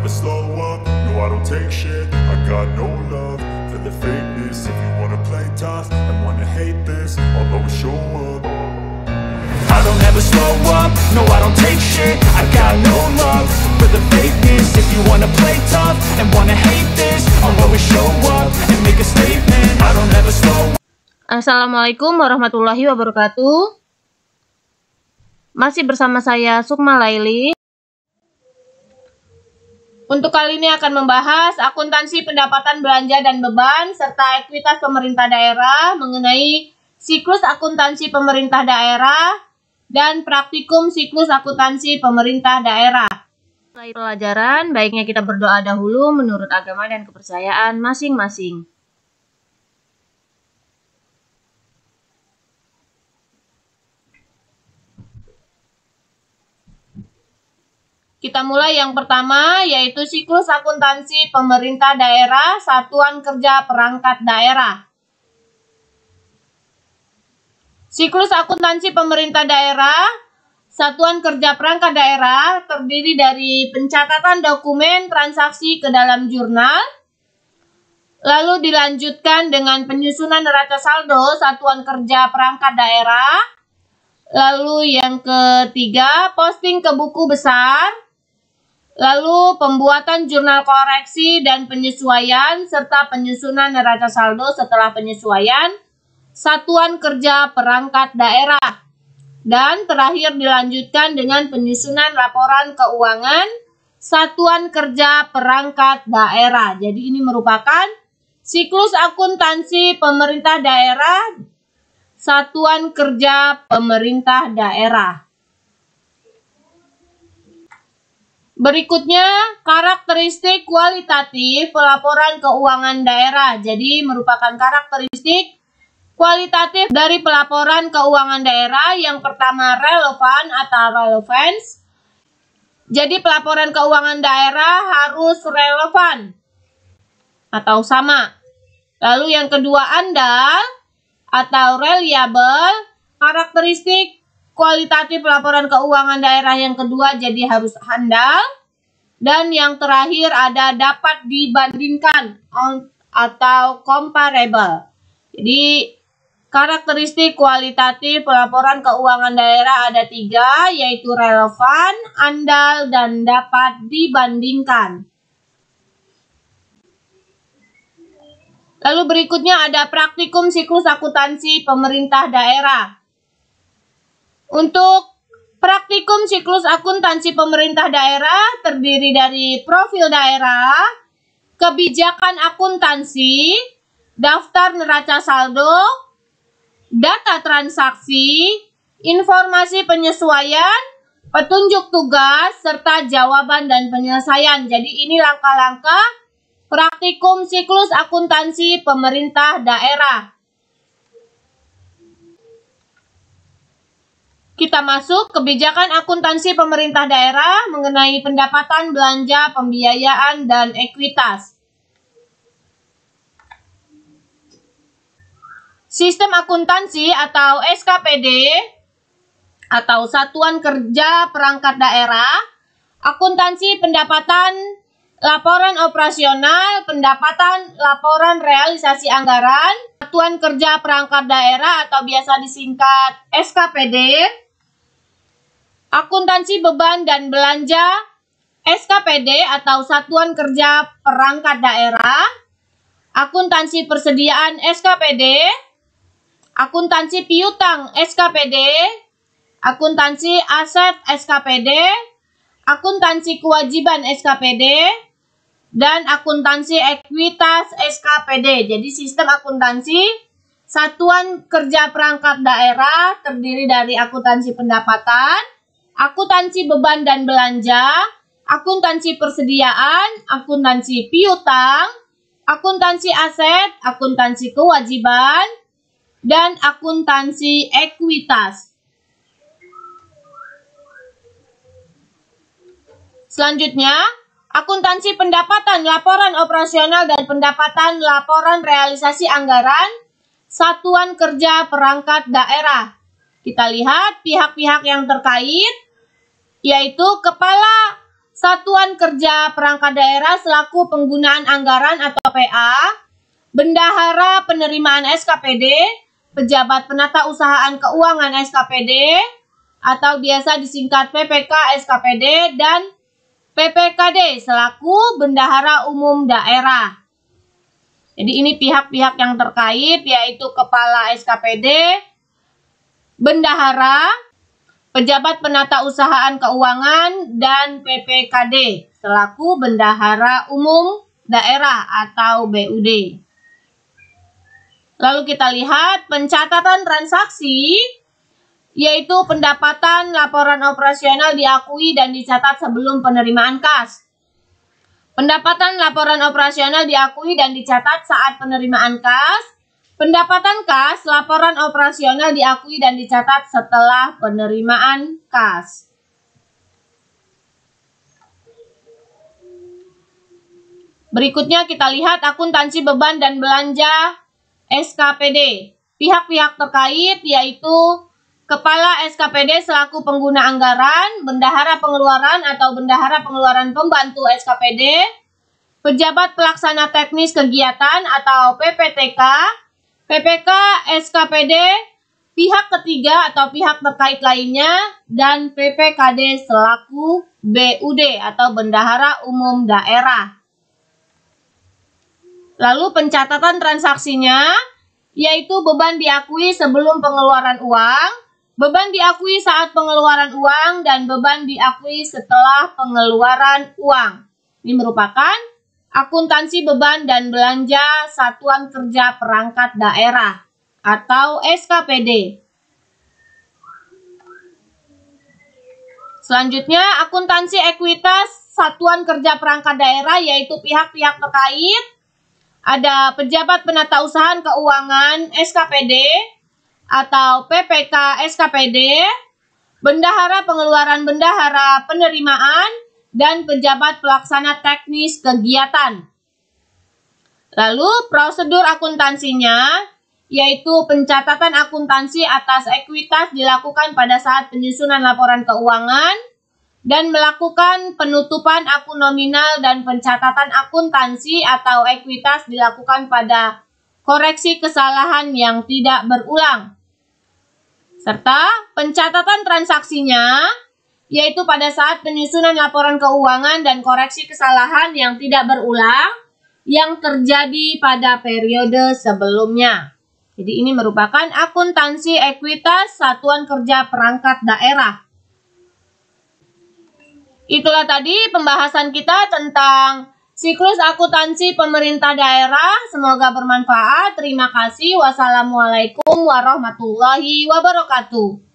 never slow up, no I don't take shit. I got no love for the fakeness. If you wanna play tough and wanna hate this, I'll always show up. I don't ever slow up, no I don't take shit. I got no love for the fakeness. If you wanna play tough and wanna hate this, I'll always show up and make a statement. I don't ever slow up. Assalamualaikum warahmatullahi wabarakatuh. Masih bersama saya Sukma Laili. Untuk kali ini akan membahas akuntansi pendapatan belanja dan beban serta ekuitas pemerintah daerah mengenai siklus akuntansi pemerintah daerah dan praktikum siklus akuntansi pemerintah daerah. Setelah pelajaran, baiknya kita berdoa dahulu menurut agama dan kepercayaan masing-masing. Kita mulai yang pertama, yaitu siklus akuntansi pemerintah daerah, satuan kerja perangkat daerah. Siklus akuntansi pemerintah daerah, satuan kerja perangkat daerah terdiri dari pencatatan dokumen transaksi ke dalam jurnal, lalu dilanjutkan dengan penyusunan neraca saldo satuan kerja perangkat daerah, lalu yang ketiga, posting ke buku besar, lalu pembuatan jurnal koreksi dan penyesuaian serta penyusunan neraca saldo setelah penyesuaian satuan kerja perangkat daerah. Dan terakhir dilanjutkan dengan penyusunan laporan keuangan satuan kerja perangkat daerah. Jadi ini merupakan siklus akuntansi pemerintah daerah, satuan kerja pemerintah daerah. Berikutnya, karakteristik kualitatif pelaporan keuangan daerah. Jadi, merupakan karakteristik kualitatif dari pelaporan keuangan daerah. Yang pertama, relevan atau relevance. Jadi, pelaporan keuangan daerah harus relevan atau sama. Lalu yang kedua, andal atau reliable. Karakteristik kualitatif laporan keuangan daerah yang kedua jadi harus handal. Dan yang terakhir ada dapat dibandingkan atau comparable. Jadi karakteristik kualitatif pelaporan keuangan daerah ada 3, yaitu relevan, andal, dan dapat dibandingkan. Lalu berikutnya ada praktikum siklus akuntansi pemerintah daerah. Untuk praktikum siklus akuntansi pemerintah daerah terdiri dari profil daerah, kebijakan akuntansi, daftar neraca saldo, data transaksi, informasi penyesuaian, petunjuk tugas, serta jawaban dan penyelesaian. Jadi ini langkah-langkah praktikum siklus akuntansi pemerintah daerah. Kita masuk kebijakan akuntansi pemerintah daerah mengenai pendapatan, belanja, pembiayaan, dan ekuitas. Sistem akuntansi atau SKPD atau Satuan Kerja Perangkat Daerah, akuntansi pendapatan, laporan operasional, pendapatan, laporan realisasi anggaran, Satuan Kerja Perangkat Daerah atau biasa disingkat SKPD, akuntansi beban dan belanja, SKPD atau Satuan Kerja Perangkat Daerah, akuntansi persediaan SKPD, akuntansi piutang SKPD, akuntansi aset SKPD, akuntansi kewajiban SKPD, dan akuntansi ekuitas SKPD. Jadi sistem akuntansi Satuan Kerja Perangkat Daerah terdiri dari akuntansi pendapatan, akuntansi beban dan belanja, akuntansi persediaan, akuntansi piutang, akuntansi aset, akuntansi kewajiban, dan akuntansi ekuitas. Selanjutnya, akuntansi pendapatan, laporan operasional, dan pendapatan, laporan realisasi anggaran, Satuan Kerja Perangkat Daerah. Kita lihat pihak-pihak yang terkait, yaitu Kepala Satuan Kerja Perangkat Daerah selaku penggunaan anggaran atau PA, bendahara penerimaan SKPD, pejabat penata usahaan keuangan SKPD, atau biasa disingkat PPK SKPD, dan PPKD selaku bendahara umum daerah. Jadi ini pihak-pihak yang terkait, yaitu Kepala SKPD, bendahara, pejabat penata usahaan keuangan, dan PPKD selaku bendahara umum daerah atau BUD. Lalu kita lihat pencatatan transaksi, yaitu pendapatan laporan operasional diakui dan dicatat sebelum penerimaan kas. Pendapatan laporan operasional diakui dan dicatat saat penerimaan kas. Pendapatan kas, laporan operasional diakui dan dicatat setelah penerimaan kas. Berikutnya kita lihat akuntansi beban dan belanja SKPD. Pihak-pihak terkait yaitu Kepala SKPD selaku pengguna anggaran, bendahara pengeluaran atau bendahara pengeluaran pembantu SKPD, pejabat pelaksana teknis kegiatan atau PPTK, PPK SKPD, pihak ketiga atau pihak terkait lainnya, dan PPKD selaku BUD atau bendahara umum daerah. Lalu pencatatan transaksinya, yaitu beban diakui sebelum pengeluaran uang, beban diakui saat pengeluaran uang, dan beban diakui setelah pengeluaran uang. Ini merupakan akuntansi beban dan belanja Satuan Kerja Perangkat Daerah atau SKPD. Selanjutnya, akuntansi ekuitas Satuan Kerja Perangkat Daerah, yaitu pihak-pihak terkait. Ada pejabat penata usahaan keuangan SKPD atau PPK SKPD, bendahara pengeluaran bendahara penerimaan, dan pejabat pelaksana teknis kegiatan. Lalu prosedur akuntansinya, yaitu pencatatan akuntansi atas ekuitas dilakukan pada saat penyusunan laporan keuangan, dan melakukan penutupan akun nominal dan pencatatan akuntansi atau ekuitas dilakukan pada koreksi kesalahan yang tidak berulang. Serta pencatatan transaksinya, yaitu pada saat penyusunan laporan keuangan dan koreksi kesalahan yang tidak berulang yang terjadi pada periode sebelumnya. Jadi ini merupakan akuntansi ekuitas Satuan Kerja Perangkat Daerah. Itulah tadi pembahasan kita tentang siklus akuntansi pemerintah daerah. Semoga bermanfaat. Terima kasih. Wassalamualaikum warahmatullahi wabarakatuh.